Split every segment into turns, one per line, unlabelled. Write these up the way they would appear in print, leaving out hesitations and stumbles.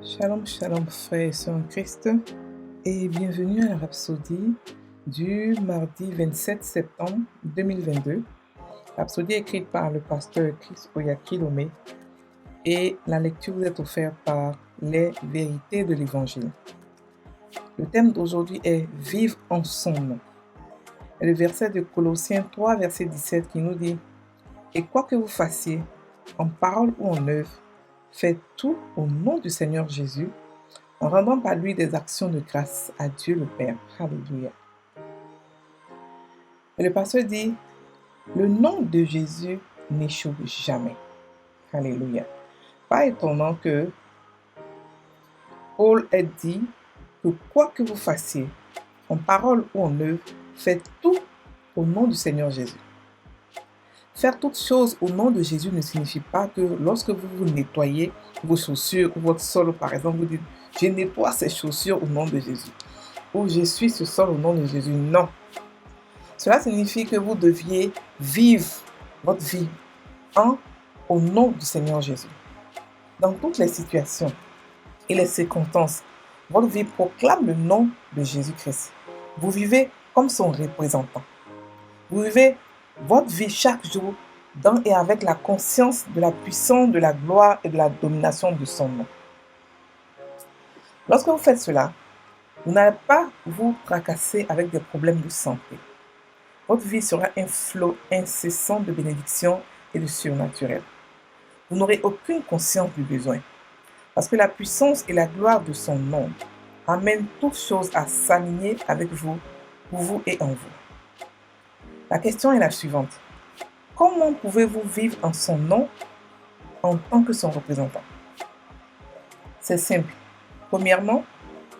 Shalom, shalom frères et sœurs en Christ et bienvenue à la Rhapsodie du mardi 27 septembre 2022. Rhapsodie écrite par le pasteur Chris Oyakilome et la lecture vous est offerte par les vérités de l'Évangile. Le thème d'aujourd'hui est « Vivre en son nom ». Et le verset de Colossiens 3, verset 17 qui nous dit « Et quoi que vous fassiez, en parole ou en œuvre, faites tout au nom du Seigneur Jésus, en rendant par lui des actions de grâce à Dieu le Père. » Alléluia. Et le pasteur dit, le nom de Jésus n'échoue jamais. Alléluia. Pas étonnant que Paul ait dit que quoi que vous fassiez, en parole ou en œuvre, faites tout au nom du Seigneur Jésus. Faire toutes choses au nom de Jésus ne signifie pas que lorsque vous nettoyez vos chaussures ou votre sol, par exemple, vous dites « Je nettoie ces chaussures au nom de Jésus » ou « Je suis ce sol au nom de Jésus ». Non. Cela signifie que vous deviez vivre votre vie au nom du Seigneur Jésus. Dans toutes les situations et les circonstances, votre vie proclame le nom de Jésus-Christ. Vous vivez comme son représentant. Vous vivez votre vie chaque jour dans et avec la conscience de la puissance, de la gloire et de la domination de son nom. Lorsque vous faites cela, vous n'allez pas vous tracasser avec des problèmes de santé. Votre vie sera un flot incessant de bénédictions et de surnaturel. Vous n'aurez aucune conscience du besoin, parce que la puissance et la gloire de son nom amènent toutes choses à s'aligner avec vous, pour vous et en vous. La question est la suivante. Comment pouvez-vous vivre en son nom en tant que son représentant? C'est simple. Premièrement,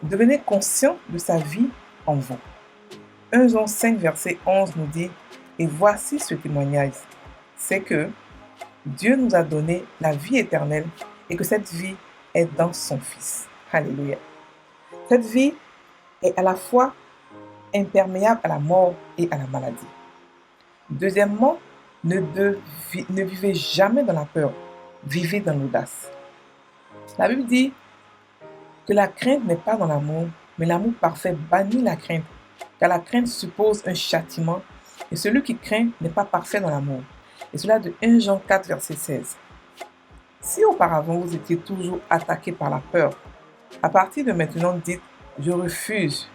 devenez conscient de sa vie en vous. 1 Jean 5, verset 11 nous dit « Et voici ce témoignage, c'est que Dieu nous a donné la vie éternelle et que cette vie est dans son Fils. » Alléluia. Cette vie est à la fois imperméable à la mort et à la maladie. Deuxièmement, ne vivez jamais dans la peur, vivez dans l'audace. La Bible dit que la crainte n'est pas dans l'amour, mais l'amour parfait bannit la crainte, car la crainte suppose un châtiment, et celui qui craint n'est pas parfait dans l'amour. Et cela de 1 Jean 4, verset 16. Si auparavant vous étiez toujours attaqué par la peur, à partir de maintenant dites « Je refuse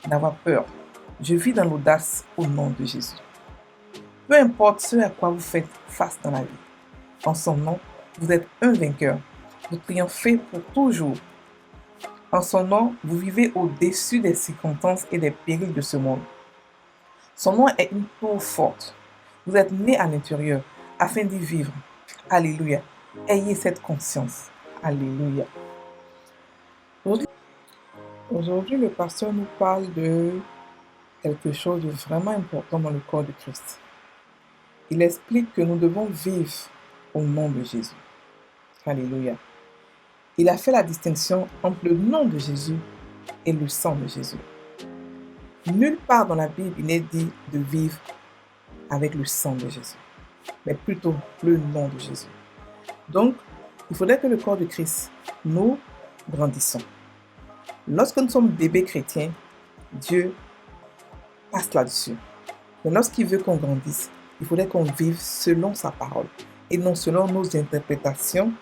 d'avoir peur, je vis dans l'audace au nom de Jésus ». Peu importe ce à quoi vous faites face dans la vie, en son nom, vous êtes un vainqueur, vous triomphez pour toujours. En son nom, vous vivez au-dessus des circonstances et des périls de ce monde. Son nom est une tour forte. Vous êtes né à l'intérieur afin d'y vivre. Alléluia. Ayez cette conscience. Alléluia. Aujourd'hui, le pasteur nous parle de quelque chose de vraiment important dans le corps de Christ. Il explique que nous devons vivre au nom de Jésus. Alléluia. Il a fait la distinction entre le nom de Jésus et le sang de Jésus. Nulle part dans la Bible il n'est dit de vivre avec le sang de Jésus, mais plutôt le nom de Jésus. Donc, il faudrait que le corps de Christ, nous grandissons. Lorsque nous sommes bébés chrétiens, Dieu passe là-dessus. Mais lorsqu'il veut qu'on grandisse, il faudrait qu'on vive selon sa parole et non selon nos interprétations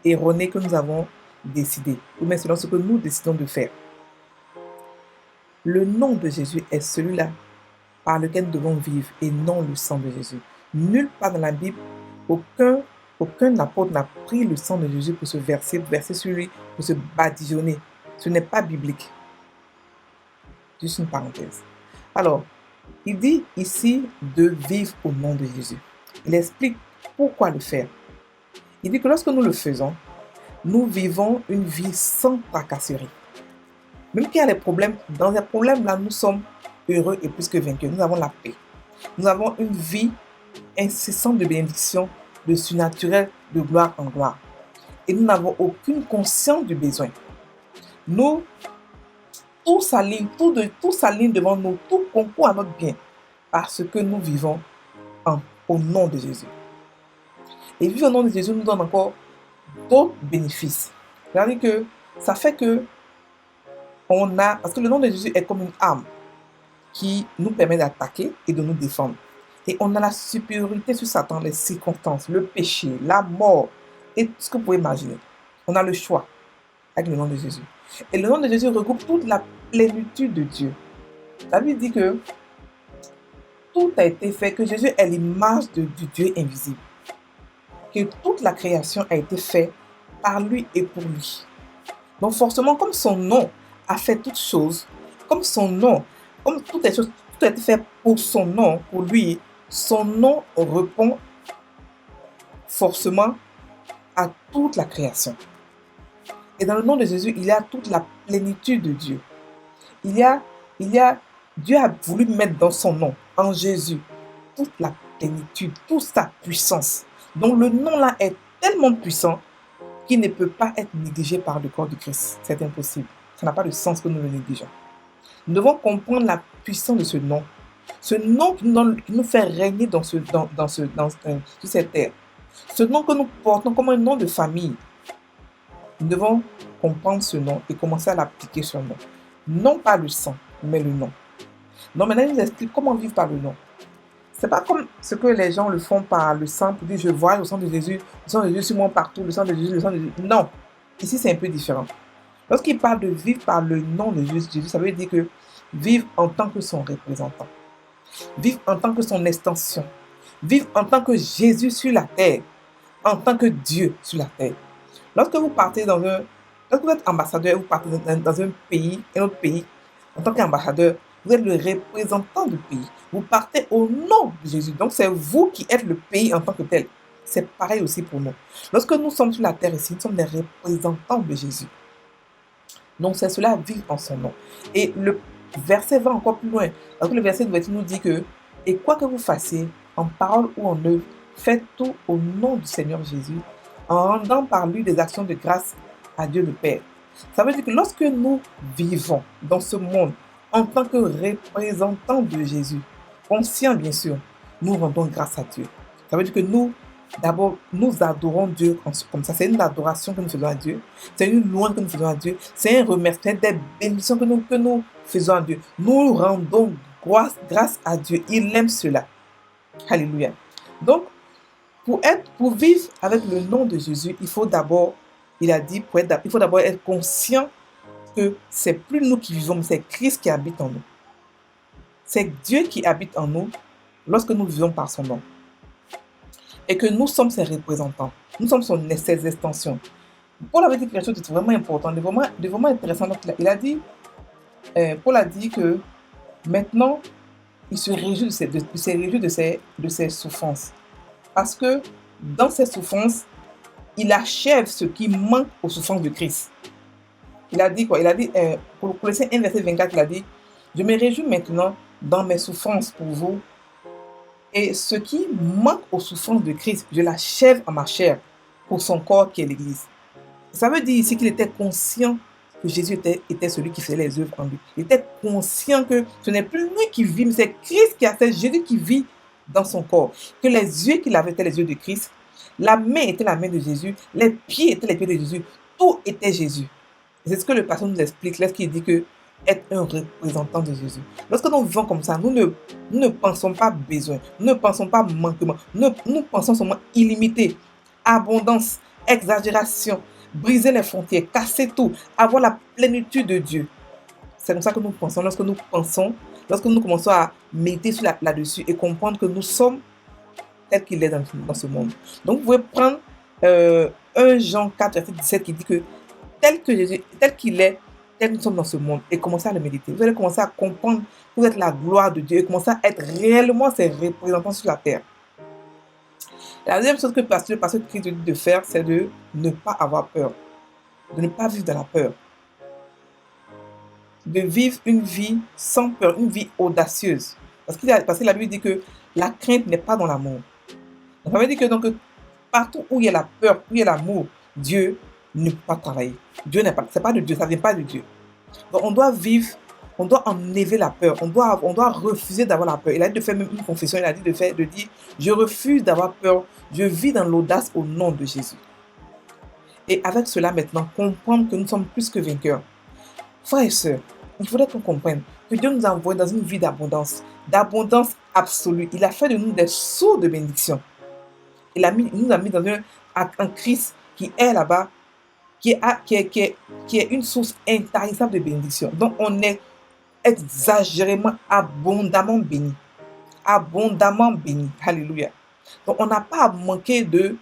erronées que nous avons décidées, ou même selon ce que nous décidons de faire. Le nom de Jésus est celui-là par lequel nous devons vivre et non le sang de Jésus. Nulle part dans la Bible, aucun apôtre n'a pris le sang de Jésus pour se verser sur lui, pour se badigeonner. Ce n'est pas biblique. Juste une parenthèse. Alors, il dit ici de vivre au nom de Jésus. Il explique pourquoi le faire. Il dit que lorsque nous le faisons, nous vivons une vie sans tracasserie. Même qu'il y a des problèmes, dans les problèmes là, nous sommes heureux et plus que vainqueurs. Nous avons la paix. Nous avons une vie incessante de bénédiction, de surnaturel, de gloire en gloire. Et nous n'avons aucune conscience du besoin. Tout s'aligne devant nous, tout concourt à notre bien, parce que nous vivons au nom de Jésus. Et vivre au nom de Jésus nous donne encore d'autres bénéfices. C'est-à-dire que Ça fait que parce que le nom de Jésus est comme une arme qui nous permet d'attaquer et de nous défendre. Et on a la supériorité sur Satan, les circonstances, le péché, la mort et tout ce que vous pouvez imaginer. On a le choix avec le nom de Jésus. Et le nom de Jésus regroupe toute la plénitude de Dieu. La Bible dit que tout a été fait, que Jésus est l'image du Dieu invisible. Que toute la création a été faite par lui et pour lui. Donc forcément, comme son nom a fait toutes choses, comme son nom, comme toutes les choses, tout a été fait pour son nom, pour lui, son nom répond forcément à toute la création. Et dans le nom de Jésus, il y a toute la plénitude de Dieu. Dieu a voulu mettre dans son nom, en Jésus, toute la plénitude, toute sa puissance. Donc le nom là est tellement puissant qu'il ne peut pas être négligé par le corps de Christ. C'est impossible. Ça n'a pas de sens que nous le négligeons. Nous devons comprendre la puissance de ce nom. Ce nom qui nous fait régner sur cette terre. Ce nom que nous portons comme un nom de famille. Nous devons comprendre ce nom et commencer à l'appliquer sur nous. Non pas le sang, mais le nom. Donc maintenant, il nous explique comment vivre par le nom. C'est pas comme ce que les gens le font par le sang pour dire je vois le sang de Jésus sur moi partout, le sang de Jésus, le sang de Jésus. Non, ici c'est un peu différent. Lorsqu'il parle de vivre par le nom de Jésus, ça veut dire que vivre en tant que son représentant, vivre en tant que son extension, vivre en tant que Jésus sur la terre, en tant que Dieu sur la terre. Lorsque vous êtes ambassadeur, vous partez dans un autre pays, en tant qu'ambassadeur, vous êtes le représentant du pays. Vous partez au nom de Jésus. Donc, c'est vous qui êtes le pays en tant que tel. C'est pareil aussi pour nous. Lorsque nous sommes sur la terre ici, nous sommes des représentants de Jésus. Donc, c'est cela, vivre en son nom. Et le verset va encore plus loin. Parce que le verset nous dit que, et quoi que vous fassiez, en parole ou en œuvre, faites tout au nom du Seigneur Jésus, en rendant par lui des actions de grâce à Dieu le Père. Ça veut dire que lorsque nous vivons dans ce monde, en tant que représentants de Jésus, conscients bien sûr, nous rendons grâce à Dieu. Ça veut dire que d'abord, nous adorons Dieu comme ça. C'est une adoration que nous faisons à Dieu. C'est une louange que nous faisons à Dieu. C'est un remerciement, des bénédictions que nous faisons à Dieu. Nous rendons grâce à Dieu. Il aime cela. Alléluia. Donc, pour vivre avec le nom de Jésus, il faut d'abord être conscient que c'est plus nous qui vivons, mais c'est Christ qui habite en nous. C'est Dieu qui habite en nous lorsque nous vivons par son nom. Et que nous sommes ses représentants. Nous sommes ses extensions. Paul avait dit quelque chose de vraiment important, de vraiment intéressant. Donc, Paul a dit que maintenant, il se réjouit de ses souffrances. Parce que dans ses souffrances, il achève ce qui manque aux souffrances de Christ. Il a dit quoi? Il a dit, pour Colossiens 1, verset 24, il a dit, je me réjouis maintenant dans mes souffrances pour vous. Et ce qui manque aux souffrances de Christ, je l'achève en ma chair pour son corps qui est l'Église. Ça veut dire ici qu'il était conscient que Jésus était celui qui faisait les œuvres en lui. Il était conscient que ce n'est plus lui qui vit, mais c'est Christ qui a fait, Jésus qui vit dans son corps. Que les yeux qu'il avait étaient les yeux de Christ, la main était la main de Jésus, les pieds étaient les pieds de Jésus, tout était Jésus. C'est ce que le pasteur nous explique lorsqu'il dit que être un représentant de Jésus. Lorsque nous vivons comme ça, nous ne pensons pas besoin, nous ne pensons pas manquement, nous pensons seulement illimité, abondance, exagération, briser les frontières, casser tout, avoir la plénitude de Dieu. C'est comme ça que nous pensons lorsque nous commençons à méditer là-dessus et comprendre que nous sommes tels qu'il est dans ce monde. Donc vous pouvez prendre 1 Jean 4, verset 17 qui dit que tel que Jésus, tel qu'il est, tel que nous sommes dans ce monde, et commencer à le méditer. Vous allez commencer à comprendre que vous êtes la gloire de Dieu et commencer à être réellement ses représentants sur la terre. La deuxième chose que le pasteur Christ dit de faire, c'est de ne pas avoir peur, de ne pas vivre dans la peur, de vivre une vie sans peur, une vie audacieuse. Parce que la Bible dit que la crainte n'est pas dans l'amour. Donc, ça veut dire que donc, partout où il y a la peur, où il y a l'amour, Dieu ne peut pas travailler. Dieu n'est pas, c'est pas de Dieu, ça ne vient pas de Dieu. Donc on doit enlever la peur, on doit refuser d'avoir la peur. Il a dit de faire même une confession, il a dit de dire, je refuse d'avoir peur, je vis dans l'audace au nom de Jésus. Et avec cela maintenant, comprendre que nous sommes plus que vainqueurs. Frères et sœurs, il faudrait qu'on comprenne que Dieu nous a envoyés dans une vie d'abondance absolue. Il a fait de nous des sources de bénédiction. Il nous a mis dans un Christ qui est là-bas, qui est une source intarissable de bénédiction. Donc on est exagérément, abondamment béni. Abondamment béni. Alléluia. Donc on n'a pas à manquer de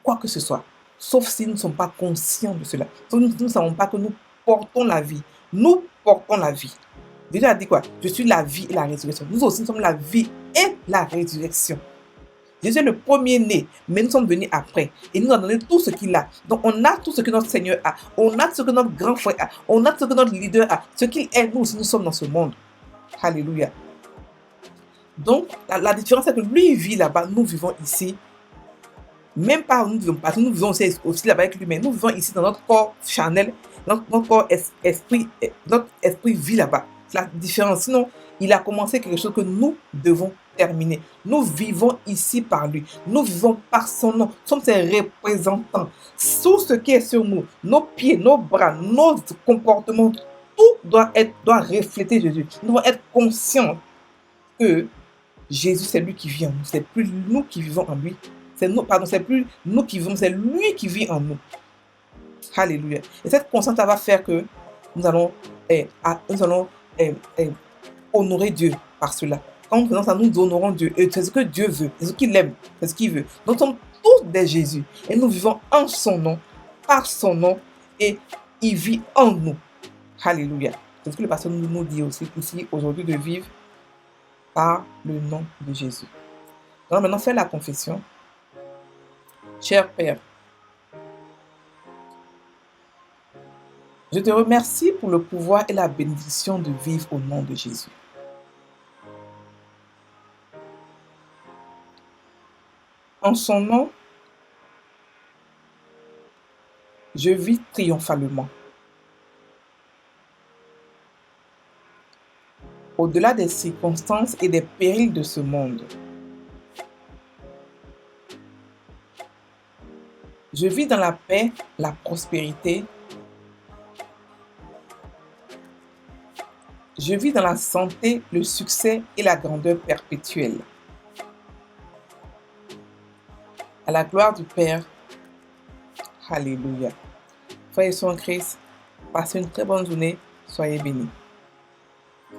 quoi que ce soit, sauf si nous ne sommes pas conscients de cela. Nous ne savons pas que nous portons la vie. Nous portons la vie. Jésus a dit quoi? Je suis la vie et la résurrection. Nous aussi, nous sommes la vie et la résurrection. Jésus est le premier-né, mais nous sommes venus après. Et il nous a donné tout ce qu'il a. Donc, on a tout ce que notre Seigneur a. On a ce que notre grand frère a. On a ce que notre leader a. Ce qu'il est, nous aussi, nous sommes dans ce monde. Alléluia. Donc, la différence, c'est que lui, il vit là-bas. Nous vivons ici. Même pas nous vivons, parce que nous vivons aussi là-bas avec lui, mais nous vivons ici dans notre corps charnel, notre corps esprit, notre esprit vit là-bas. C'est la différence. Sinon, il a commencé quelque chose que nous devons terminer. Nous vivons ici par lui. Nous vivons par son nom. Nous sommes ses représentants. Tout ce qui est sur nous, nos pieds, nos bras, nos comportements, tout doit refléter Jésus. Nous devons être conscients que Jésus, c'est lui qui vit en nous. C'est plus nous qui vivons en lui. C'est plus nous qui vivons, c'est lui qui vit en nous. Alléluia. Et cette conscience va faire que nous allons honorer Dieu par cela. Quand nous faisons ça, nous honorons Dieu. Et c'est ce que Dieu veut, c'est ce qu'il aime, c'est ce qu'il veut. Donc, nous sommes tous des Jésus. Et nous vivons en son nom, par son nom, et il vit en nous. Alléluia. C'est ce que le pasteur nous dit aussi ici aujourd'hui, de vivre par le nom de Jésus. Donc maintenant, fais la confession. Cher Père, je te remercie pour le pouvoir et la bénédiction de vivre au nom de Jésus. En son nom, je vis triomphalement. Au-delà des circonstances et des périls de ce monde, je vis dans la paix, la prospérité. Je vis dans la santé, le succès et la grandeur perpétuelle. À la gloire du Père. Alléluia. Frères et sœurs en Christ, passez une très bonne journée. Soyez bénis.